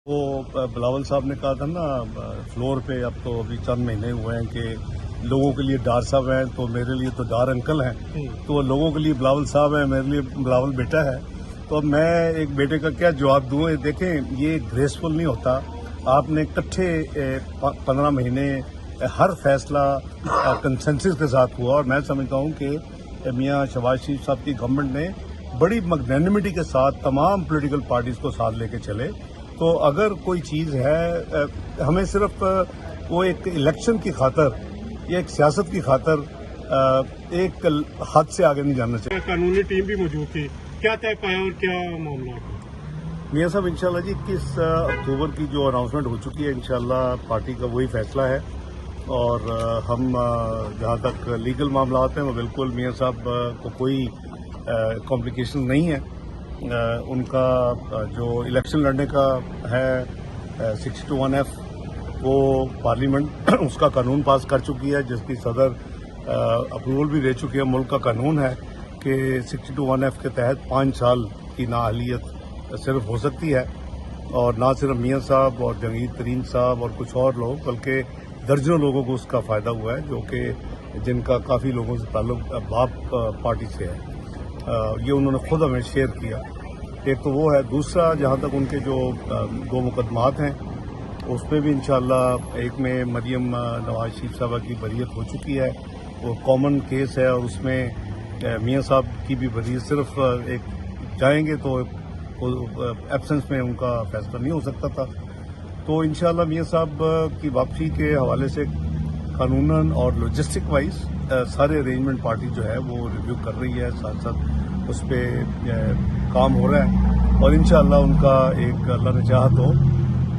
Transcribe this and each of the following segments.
وہ بلاول صاحب نے کہا تھا نا فلور پہ، اب تو ابھی چند مہینے ہوئے ہیں کہ لوگوں کے لیے ڈار صاحب ہیں تو میرے لیے تو ڈار انکل ہیں، تو وہ لوگوں کے لیے بلاول صاحب ہیں، میرے لیے بلاول بیٹا ہے۔ تو اب میں ایک بیٹے کا کیا جواب دوں؟ دیکھیں یہ گریسفل نہیں ہوتا، آپ نے اکٹھے 15 مہینے ہر فیصلہ کنسنسس کے ساتھ ہوا، اور میں سمجھتا ہوں کہ میاں شہباز شریف صاحب کی گورنمنٹ نے بڑی میگنینمٹی کے ساتھ تمام پولیٹیکل پارٹیز کو ساتھ لے کے چلے۔ تو اگر کوئی چیز ہے، ہمیں صرف وہ ایک الیکشن کی خاطر یا ایک سیاست کی خاطر ایک حد سے آگے نہیں جانا چاہیے۔ قانونی ٹیم بھی موجود تھی، کیا طے پایا اور کیا معاملہ؟ میاں صاحب انشاءاللہ جی 21 اکتوبر کی جو اناؤنسمنٹ ہو چکی ہے، انشاءاللہ پارٹی کا وہی فیصلہ ہے، اور ہم جہاں تک لیگل معاملات ہیں وہ بالکل میاں صاحب کو کوئی کمپلیکیشن نہیں ہے۔ ان کا جو الیکشن لڑنے کا ہے 62(1)(f) وہ پارلیمنٹ اس کا قانون پاس کر چکی ہے، جس کی صدر اپروول بھی دے چکی ہے۔ ملک کا قانون ہے کہ 62(1)(f) کے تحت 5 سال کی نااہلیت صرف ہو سکتی ہے، اور نہ صرف میاں صاحب اور جنگیر ترین صاحب اور کچھ اور لوگ، بلکہ درجنوں لوگوں کو اس کا فائدہ ہوا ہے، جو کہ جن کا کافی لوگوں سے تعلق باپ پارٹی سے ہے۔ یہ انہوں نے خود ہمیں شیئر کیا۔ ایک تو وہ ہے، دوسرا جہاں تک ان کے جو 2 مقدمات ہیں اس پہ بھی انشاءاللہ ایک میں مریم نواز شریف صاحبہ کی بریت ہو چکی ہے، وہ کامن کیس ہے، اور اس میں میاں صاحب کی بھی بریت صرف ایک جائیں گے تو ایبسنس میں ان کا فیصلہ نہیں ہو سکتا تھا۔ تو انشاءاللہ میاں صاحب کی واپسی کے حوالے سے قانوناً اور لاجسٹک وائز سارے ارینجمنٹ پارٹی جو ہے وہ ریویو کر رہی ہے، ساتھ ساتھ اس پہ کام ہو رہا ہے، اور انشاءاللہ ان کا ایک اللہ نے چاہا تو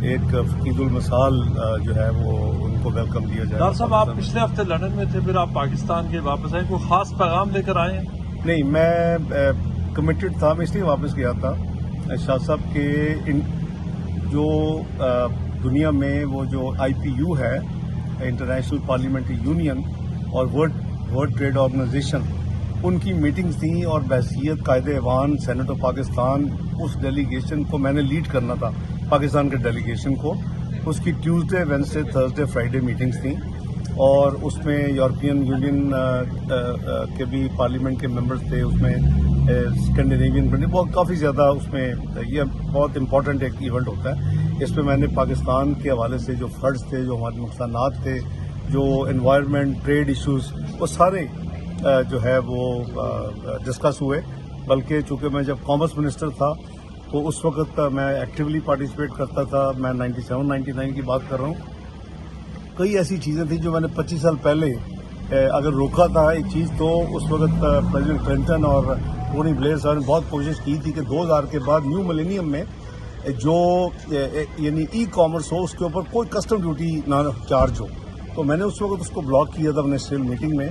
ایک فقید المثال جو ہے وہ ان کو ویلکم دیا جائے۔ ڈاکٹر صاحب، آپ پچھلے ہفتے لندن میں تھے، پھر آپ پاکستان کے واپس آئے، کوئی خاص پیغام لے کر آئے ہیں؟ نہیں، میں کمیٹڈ تھا، میں اس لیے واپس گیا تھا شاہ صاحب کے جو دنیا میں وہ جو IPU ہے، انٹرنیشنل پارلیمنٹری یونین، اور ورلڈ ٹریڈ آرگنائزیشن، ان کی میٹنگز تھیں، اور بحیثیت قائد ایوان سینیٹ آف پاکستان اس ڈیلیگیشن کو میں نے لیڈ کرنا تھا، پاکستان کے ڈیلیگیشن کو۔ اس کی Tuesday, Wednesday, Thursday, Friday meetings تھیں، اور اس میں یورپین یونین کے بھی پارلیمنٹ کے ممبرز تھے، اس میں اسکینڈینیوین بہت کافی زیادہ، اس میں یہ بہت امپورٹنٹ ایک ایونٹ ہوتا ہے۔ اس میں میں نے پاکستان کے حوالے سے جو فلڈز تھے، جو ہمارے نقصانات تھے، جو انوائرمنٹ، ٹریڈ ایشوز، وہ سارے جو ہے وہ ڈسکس ہوئے۔ بلکہ چونکہ میں جب کامرس منسٹر تھا تو اس وقت میں ایکٹیولی پارٹیسپیٹ کرتا تھا، میں 97-99 کی بات کر رہا ہوں۔ کئی ایسی چیزیں تھیں جو میں نے 25 سال پہلے اگر روکا تھا ایک چیز، تو اس وقت پریزیڈنٹ کلنٹن اور ٹونی بلیئر صاحب نے بہت کوشش کی تھی کہ 2000 کے بعد نیو ملینیم میں جو یعنی ای کامرس ہو، اس کے اوپر کوئی کسٹم ڈیوٹی نہ چارج ہو۔ تو میں نے اس وقت اس کو بلاک کیا تھا منسٹریل میٹنگ میں۔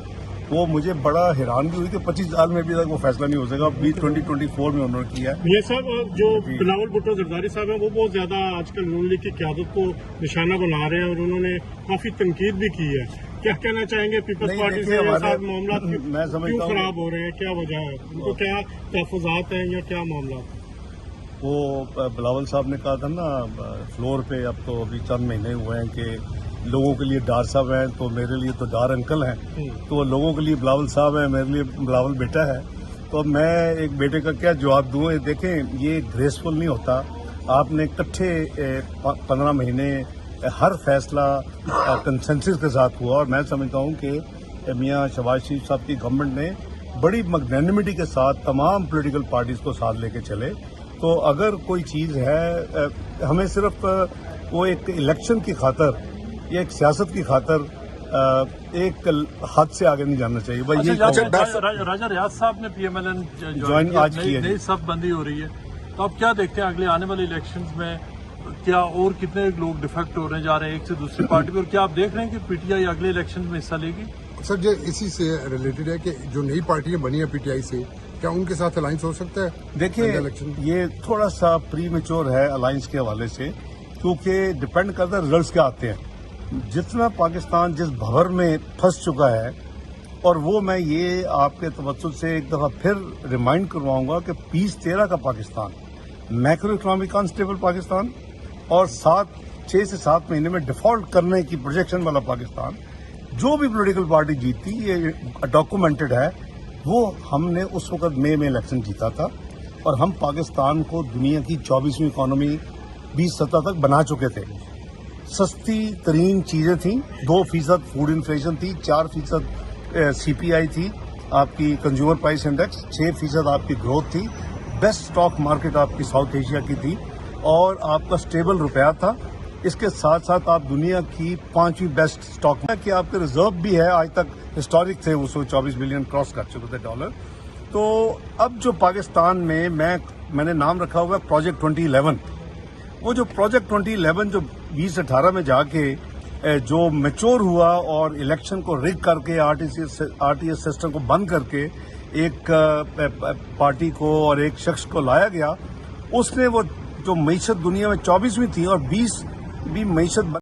وہ مجھے بڑا حیرانگی ہوئی کہ 25 سال میں ابھی تک وہ فیصلہ نہیں ہو سکا، 2024 میں انہوں نے کیا ہے۔ میاں صاحب، جو بلاول بھٹو زرداری صاحب ہیں، وہ بہت زیادہ آج کل نون لیگ کی قیادت کو نشانہ بنا رہے ہیں، اور انہوں نے کافی تنقید بھی کی ہے۔ کیا کہنا چاہیں گے پیپلز پارٹی سے معاملات کیوں خراب ہو رہے ہیں، کیا وجہ ہے، ان کو کیا تحفظات ہیں یا کیا معاملات؟ وہ بلاول صاحب نے کہا تھا نا فلور پہ، اب تو ابھی چند مہینے ہوئے ہیں کہ لوگوں کے لیے ڈار صاحب ہیں تو میرے لیے تو ڈار انکل ہیں، تو وہ لوگوں کے لیے بلاول صاحب ہیں، میرے لیے بلاول بیٹا ہے۔ تو اب میں ایک بیٹے کا کیا جواب دوں؟ دیکھیں یہ گریسفل نہیں ہوتا، آپ نے اکٹھے 15 مہینے ہر فیصلہ کنسنسس کے ساتھ ہوا، اور میں سمجھتا ہوں کہ میاں شہباز شریف صاحب کی گورنمنٹ نے بڑی میگنینمٹی کے ساتھ تمام پولیٹیکل پارٹیز کو ساتھ لے کے چلے۔ تو اگر کوئی چیز ہے، ہمیں صرف وہ ایک الیکشن کی خاطر یا ایک سیاست کی خاطر ایک حد سے آگے نہیں جانا چاہیے۔ راجہ ریاض صاحب نے PMLN جوائن آج کی ہے، نئی صف بندی ہو رہی ہے، تو آپ کیا دیکھتے ہیں اگلے آنے والے الیکشنز میں کیا اور کتنے لوگ ڈیفیکٹ ہونے جا رہے ہیں ایک سے دوسری پارٹی پہ، اور کیا آپ دیکھ رہے ہیں کہ PTI اگلے الیکشن میں حصہ لے گی؟ سر، جو اسی سے ریلیٹڈ ہے کہ جو نئی پارٹیاں بنی ہیں PTI سے، کیا ان کے ساتھ الائنس ہو سکتا ہے؟ دیکھیں یہ تھوڑا سا پری میچور ہے الائنس کے حوالے سے، کیونکہ ڈپینڈ کرتا ہے ریزلٹس کیا آتے ہیں۔ جتنا پاکستان جس بھور میں پھنس چکا ہے، اور وہ میں یہ آپ کے توسط سے ایک دفعہ پھر ریمائنڈ کرواؤں گا کہ 2013 کا Pakistan, macro economic unstable Pakistan, اور 6 سے 7 مہینے میں ڈیفالٹ کرنے کی پروجیکشن والا پاکستان، جو بھی پولیٹیکل پارٹی جیتتی یہ ڈاکومنٹڈ ہے، وہ ہم نے اس وقت مئی میں الیکشن جیتا تھا اور ہم پاکستان کو دنیا کی 24ویں اکانومی 20 سطح تک بنا چکے تھے۔ سستی ترین چیزیں تھیں، 2% فوڈ انفلیشن تھی، 4% CPI تھی آپ کی کنزیومر پرائس انڈیکس، 6% آپ کی گروتھ تھی، بیسٹ اسٹاک مارکیٹ آپ کی ساؤتھ ایشیا کی تھی اور آپ کا اسٹیبل روپیہ تھا۔ اس کے ساتھ ساتھ آپ دنیا کی 5ویں بیسٹ اسٹاک کہ آپ کے ریزرو بھی ہے، آج تک ہسٹورک تھے، 124 بلین کراس کر چکے تھے ڈالر۔ تو اب جو پاکستان میں میں نے نام رکھا ہوا ہے پروجیکٹ 2011، وہ جو پروجیکٹ 2011 جو 2018 میں جا کے جو میچور ہوا اور الیکشن کو ریگ کر کے RTS سسٹم کو بند کر کے ایک پارٹی کو اور ایک شخص کو لایا گیا، اس نے وہ جو معیشت دنیا میں 24ویں تھی اور 20 بھی معیشت